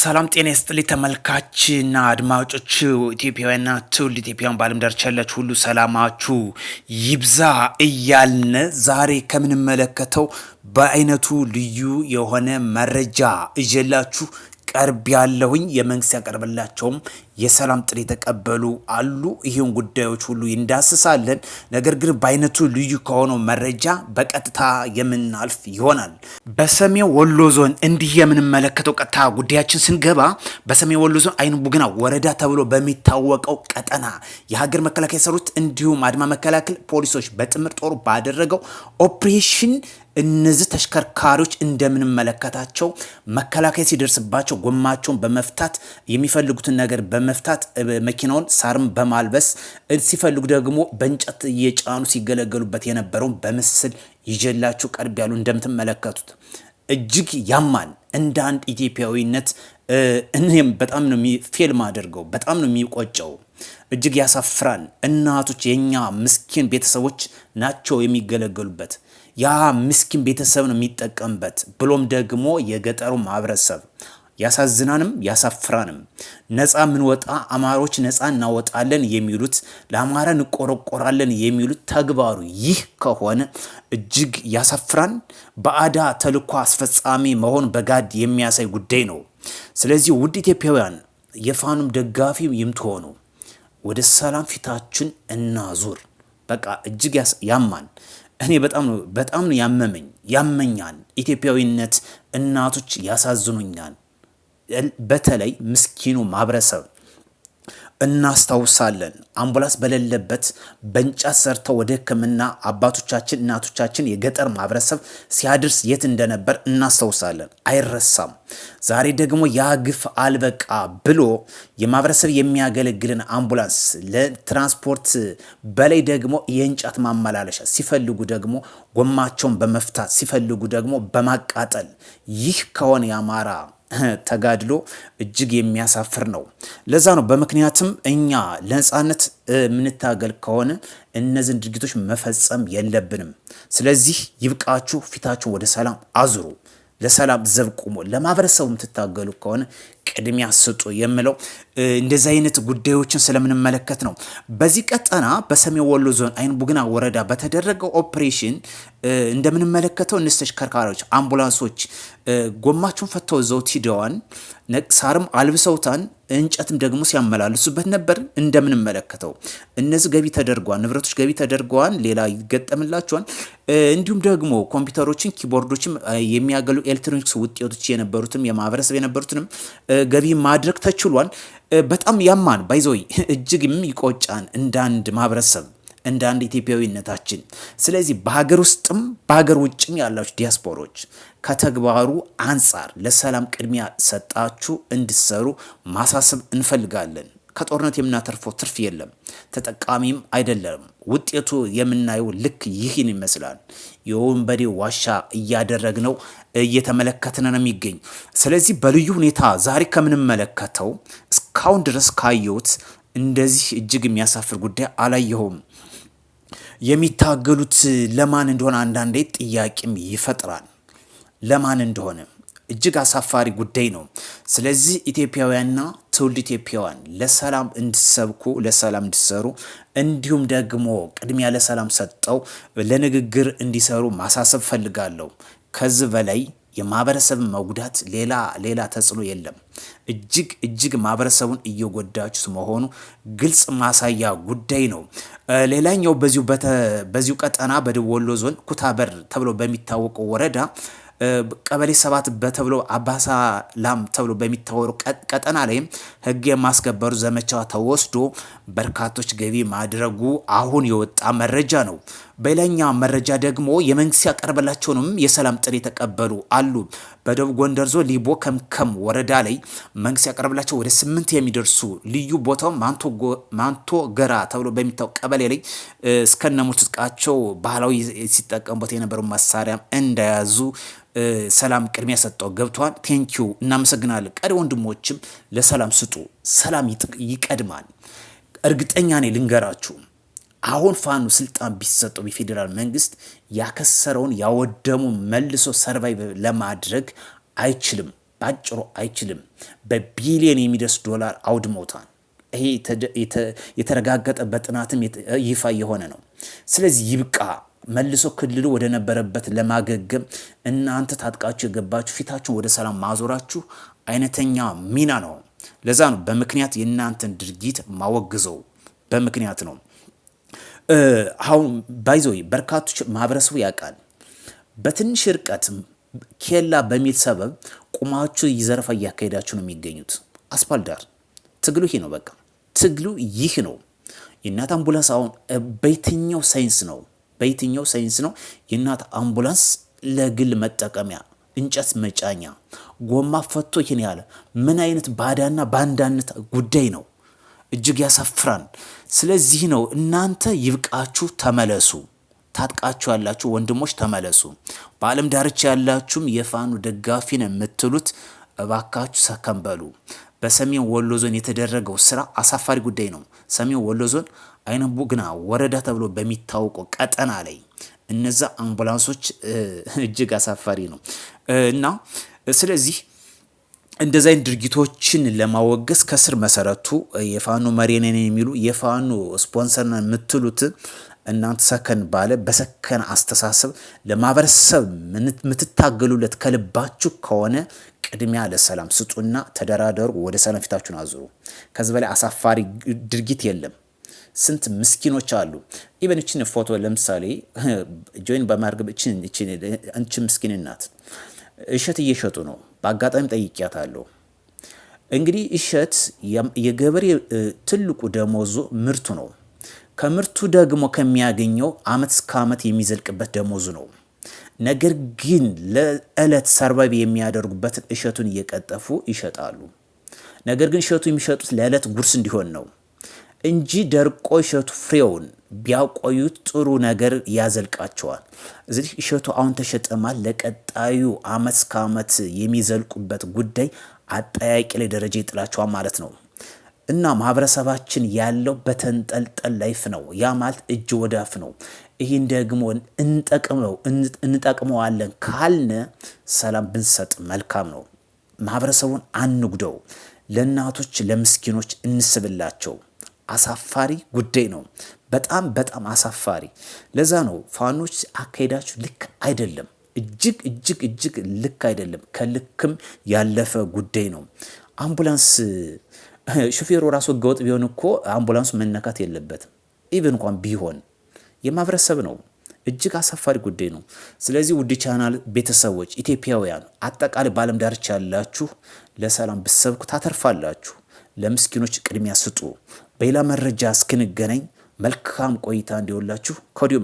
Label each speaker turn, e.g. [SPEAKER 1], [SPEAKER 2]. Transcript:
[SPEAKER 1] ሰላም ጤና ይስጥልኝ ተመልካችና አድማጮች ኢትዮጵያውያንና ትውልደ ኢትዮጵያውያን በዓለም ዳርቻ ያላችሁ ሁሉ ሰላማችሁ ይብዛ እያልን ዛሬ ከምንመለከተው በአይነቱ ልዩ የሆነ መረጃ እጀላችሁ ቀርብ ያለሁኝ የመንግስት ያቀርበላቸውም የሰላም ጥሪ ተቀበሉ አሉ። ይሄን ጉዳዮች ሁሉ እንዳስሳለን። ነገር ግን በአይነቱ ልዩ ከሆነው መረጃ በቀጥታ የምናልፍ ይሆናል። በሰሜን ወሎ ዞን እንዲህ የምንመለከተው ቀጥታ ጉዳያችን ስንገባ በሰሜን ወሎ ዞን አይኑ ቡግና ወረዳ ተብሎ በሚታወቀው ቀጠና የሀገር መከላከያ ሰራዊት እንዲሁም አድማ መከላከል ፖሊሶች በጥምር ጦሩ ባደረገው ኦፕሬሽን እነዚህ ተሽከርካሪዎች እንደምንመለከታቸው መከላከያ ሲደርስባቸው ጎማቸውን በመፍታት የሚፈልጉትን ነገር በመፍታት መኪናውን ሳርም በማልበስ ሲፈልጉ ደግሞ በእንጨት እየጫኑ ሲገለገሉበት የነበረውን በምስል ይጀላችሁ ቀርብ ያሉ እንደምትመለከቱት እጅግ ያማን እንደ አንድ ኢትዮጵያዊነት እኔም በጣም ነው ፊልም አድርገው በጣም ነው የሚቆጨው። እጅግ ያሳፍራል። እናቶች የኛ ምስኪን ቤተሰቦች ናቸው የሚገለገሉበት። ያ ምስኪን ቤተሰብ ነው የሚጠቀምበት ብሎም ደግሞ የገጠሩ ማህበረሰብ ያሳዝናንም ያሳፍራንም። ነፃ ምንወጣ አማሮች ነፃ እናወጣለን የሚሉት ለአማራ እንቆረቆራለን የሚሉት ተግባሩ ይህ ከሆነ እጅግ ያሳፍራን። በአዳ ተልኮ አስፈጻሚ መሆን በጋድ የሚያሳይ ጉዳይ ነው። ስለዚህ ውድ ኢትዮጵያውያን የፋኑም ደጋፊ የምትሆኑ ወደ ሰላም ፊታችን እናዙር። በቃ እጅግ ያማን። እኔ በጣም ነው ያመኛል። ኢትዮጵያዊነት እናቶች ያሳዝኑኛል። በተለይ ምስኪኑ ማህበረሰብ እናስታውሳለን። አምቡላንስ በሌለበት በእንጨት ሰርተው ወደ ሕክምና አባቶቻችን እናቶቻችን የገጠር ማህበረሰብ ሲያድርስ የት እንደነበር እናስታውሳለን። አይረሳም። ዛሬ ደግሞ ያ ግፍ አልበቃ ብሎ የማህበረሰብ የሚያገለግልን አምቡላንስ ለትራንስፖርት በላይ ደግሞ የእንጨት ማመላለሻ ሲፈልጉ ደግሞ ጎማቸውን በመፍታት ሲፈልጉ ደግሞ በማቃጠል ይህ ከሆነ የአማራ ተጋድሎ እጅግ የሚያሳፍር ነው። ለዛ ነው በምክንያትም እኛ ለነጻነት የምንታገል ከሆነ እነዚህን ድርጊቶች መፈጸም የለብንም። ስለዚህ ይብቃችሁ፣ ፊታችሁ ወደ ሰላም አዙሩ፣ ለሰላም ዘብ ቁሙ። ለማህበረሰቡ የምትታገሉ ከሆነ ቅድሚያ ስጡ የምለው እንደዚህ አይነት ጉዳዮችን ስለምንመለከት ነው። በዚህ ቀጠና በሰሜን ወሎ ዞን አይኑ ቡግና ወረዳ በተደረገው ኦፕሬሽን እንደምንመለከተው እነዚህ ተሽከርካሪዎች አምቡላንሶች ጎማቸውን ፈተው ዘውት ሂደዋን፣ ሳርም አልብሰውታን፣ እንጨትም ደግሞ ሲያመላልሱበት ነበር። እንደምንመለከተው እነዚህ ገቢ ተደርጓል፣ ንብረቶች ገቢ ተደርገዋል፣ ሌላ ይገጠምላቸዋል። እንዲሁም ደግሞ ኮምፒውተሮችን፣ ኪቦርዶችም የሚያገሉ ኤሌክትሮኒክስ ውጤቶች የነበሩትም የማህበረሰብ የነበሩትንም ገቢ ማድረግ ተችሏል። በጣም ያማን ባይዞይ እጅግም ይቆጫን እንደ አንድ ማህበረሰብ እንደ አንድ ኢትዮጵያዊነታችን። ስለዚህ በሀገር ውስጥም በሀገር ውጭም ያላችሁ ዲያስፖሮች ከተግባሩ አንጻር ለሰላም ቅድሚያ ሰጣችሁ እንድሰሩ ማሳሰብ እንፈልጋለን። ከጦርነት የምናተርፈው ትርፍ የለም፣ ተጠቃሚም አይደለም። ውጤቱ የምናየው ልክ ይህን ይመስላል። የወንበዴ ዋሻ እያደረግነው እየተመለከትን ነው የሚገኝ። ስለዚህ በልዩ ሁኔታ ዛሬ ከምንመለከተው እስካሁን ድረስ ካየሁት እንደዚህ እጅግ የሚያሳፍር ጉዳይ አላየሁም። የሚታገሉት ለማን እንደሆነ አንዳንዴ ጥያቄም ይፈጥራል። ለማን እንደሆነ እጅግ አሳፋሪ ጉዳይ ነው። ስለዚህ ኢትዮጵያውያንና ትውልደ ኢትዮጵያውያን ለሰላም እንዲሰብኩ ለሰላም እንዲሰሩ እንዲሁም ደግሞ ቅድሚያ ለሰላም ሰጠው ለንግግር እንዲሰሩ ማሳሰብ ፈልጋለሁ። ከዚህ በላይ የማህበረሰብ መጉዳት ሌላ ተጽዕኖ የለም። እጅግ ማህበረሰቡን እየጎዳችሁ መሆኑ ግልጽ ማሳያ ጉዳይ ነው። ሌላኛው በዚሁ ቀጠና በደቡብ ወሎ ዞን ኩታበር ተብሎ በሚታወቀው ወረዳ ቀበሌ 7 በተብሎ አባሳላም ተብሎ በሚታወቀው ቀጠና ላይም ህግ የማስከበሩ ዘመቻ ተወስዶ በርካቶች ገቢ ማድረጉ አሁን የወጣ መረጃ ነው። በሌላኛ መረጃ ደግሞ የመንግስት ያቀርበላቸውንም የሰላም ጥሪ ተቀበሉ አሉ። በደቡብ ጎንደር ዞን ሊቦ ከምከም ወረዳ ላይ መንግስት ያቀርበላቸው ወደ 8 የሚደርሱ ልዩ ቦታው ማንቶ ገራ ተብሎ በሚታወቅ ቀበሌ ላይ እስከነሙሉ ትጥቃቸው ባህላዊ ሲጠቀሙበት የነበረው መሳሪያ እንደያዙ ሰላም ቅድሚያ ሰጠው ገብቷል። ቴንኪዩ እናመሰግናለን። ቀሪ ወንድሞችም ለሰላም ስጡ። ሰላም ይቀድማል። እርግጠኛ ነኝ ልንገራችሁ፣ አሁን ፋኑ ስልጣን ቢሰጠው በፌዴራል መንግስት ያከሰረውን ያወደሙ መልሶ ሰርቫይቭ ለማድረግ አይችልም። ባጭሩ አይችልም። በቢሊየን የሚደርስ ዶላር አውድሞታል። ይሄ የተረጋገጠ በጥናትም ይፋ የሆነ ነው። ስለዚህ ይብቃ። መልሶ ክልሉ ወደ ነበረበት ለማገገም እናንተ ታጥቃችሁ የገባችሁ ፊታችሁን ወደ ሰላም ማዞራችሁ አይነተኛ ሚና ነው። ለዛ ነው በምክንያት የእናንተን ድርጊት ማወግዘው በምክንያት ነው። አሁን ባይዞይ በርካቶች ማህበረሰቡ ያውቃል። በትንሽ ርቀት ኬላ በሚል ሰበብ ቁማችሁ ይዘርፋ እያካሄዳችሁ ነው የሚገኙት። አስፓልት ዳር ትግሉ ይሄ ነው። በቃ ትግሉ ይህ ነው። የእናት አምቡላንስ አሁን በየትኛው ሳይንስ ነው የእናት አምቡላንስ ለግል መጠቀሚያ እንጨት መጫኛ ጎማ ፈቶ ይሄን ያለ ምን አይነት ባዳና ባንዳነት ጉዳይ ነው። እጅግ ያሳፍራል። ስለዚህ ነው እናንተ ይብቃችሁ፣ ተመለሱ። ታጥቃችሁ ያላችሁ ወንድሞች ተመለሱ። በዓለም ዳርቻ ያላችሁም የፋኖ ደጋፊ ነው የምትሉት እባካችሁ ሰከን በሉ። በሰሜን ወሎ ዞን የተደረገው ስራ አሳፋሪ ጉዳይ ነው። ሰሜን ወሎ ዞን አይነ ቡግና ወረዳ ተብሎ በሚታወቀው ቀጠና ላይ እነዛ አምቡላንሶች እጅግ አሳፋሪ ነው እና ስለዚህ እንደዛ አይነት ድርጊቶችን ለማወገዝ ከስር መሰረቱ የፋኖ መሪ ነን የሚሉ የፋኖ ስፖንሰር ነን የምትሉት እናንተ ሰከን ባለ በሰከነ አስተሳሰብ ለማህበረሰብ የምትታገሉለት ከልባችሁ ከሆነ ቅድሚያ ለሰላም ስጡና ተደራደሩ። ወደ ሰላም ፊታችሁን አዙሩ። ከዚህ በላይ አሳፋሪ ድርጊት የለም። ስንት ምስኪኖች አሉ። ኢቨን እችን ፎቶ ለምሳሌ ጆይን በማርገብ እችን ምስኪን እናት እሸት እየሸጡ ነው። በአጋጣሚ ጠይቂያታለሁ። እንግዲህ እሸት የገበሬ ትልቁ ደሞዙ ምርቱ ነው። ከምርቱ ደግሞ ከሚያገኘው አመት እስከ አመት የሚዘልቅበት ደሞዙ ነው። ነገር ግን ለዕለት ሰርቫይቭ የሚያደርጉበትን እሸቱን እየቀጠፉ ይሸጣሉ። ነገር ግን እሸቱ የሚሸጡት ለዕለት ጉርስ እንዲሆን ነው እንጂ ደርቆ እሸቱ ፍሬውን ቢያቆዩት ጥሩ ነገር ያዘልቃቸዋል። እዚህ እሸቱ አሁን ተሸጠማል፣ ለቀጣዩ አመት እስከ አመት የሚዘልቁበት ጉዳይ አጠያቂ ላይ ደረጃ ይጥላቸዋል ማለት ነው። እና ማህበረሰባችን ያለው በተንጠልጠል ላይፍ ነው። ያ ማለት እጅ ወዳፍ ነው። ይህን ደግሞ እንጠቅመዋለን ካልነ ሰላም ብንሰጥ መልካም ነው። ማህበረሰቡን አንጉደው፣ ለእናቶች ለምስኪኖች እንስብላቸው። አሳፋሪ ጉዳይ ነው። በጣም በጣም አሳፋሪ። ለዛ ነው ፋኖች አካሄዳችሁ ልክ አይደለም። እጅግ ልክ አይደለም። ከልክም ያለፈ ጉዳይ ነው። አምቡላንስ ሹፌሩ ራሱ ህገወጥ ቢሆን እኮ አምቡላንሱ መነካት የለበትም። ኢቭን እንኳን ቢሆን የማህበረሰብ ነው። እጅግ አሳፋሪ ጉዳይ ነው። ስለዚህ ውድ ቻናል ቤተሰቦች ኢትዮጵያውያን፣ አጠቃላይ በዓለም ዳርቻ ያላችሁ ለሰላም ብትሰብኩ ታተርፋላችሁ። ለምስኪኖች ቅድሚያ ስጡ። በሌላ መረጃ እስክንገናኝ መልካም ቆይታ እንዲሆንላችሁ ከወዲሁ